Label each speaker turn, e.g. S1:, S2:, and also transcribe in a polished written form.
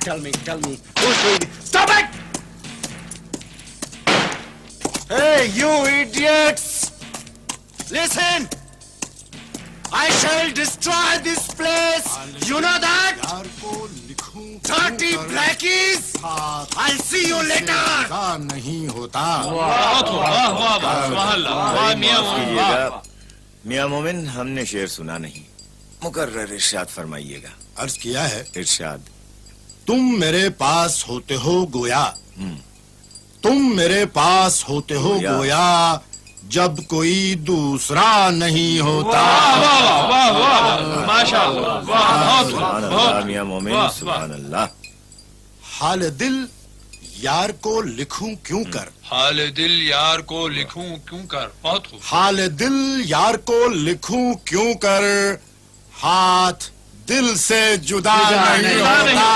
S1: Tell me, who's doing it? Stop it! Hey, you idiots! Listen! I shall destroy this place! You know that? 30 blackies! I'll see you later!
S2: नहीं होता।
S3: मियां मोमिन, हमने शेर सुना नहीं, मुकर्रर इरशाद फरमाइएगा।
S2: अर्ज किया है,
S3: इरशाद।
S2: तुम मेरे पास होते हो गोया, तुम मेरे पास होते हो गोया, जब कोई दूसरा नहीं होता।
S3: माशाअल्लाह मियां मोमिन, सुभान अल्लाह।
S2: हाल दिल यार को लिखूं क्यों कर,
S4: हाल दिल यार को लिखूं क्यों कर, बहुत खूब।
S2: हाल दिल यार को लिखूं क्यों कर, हाथ दिल से जुदा नहीं होता।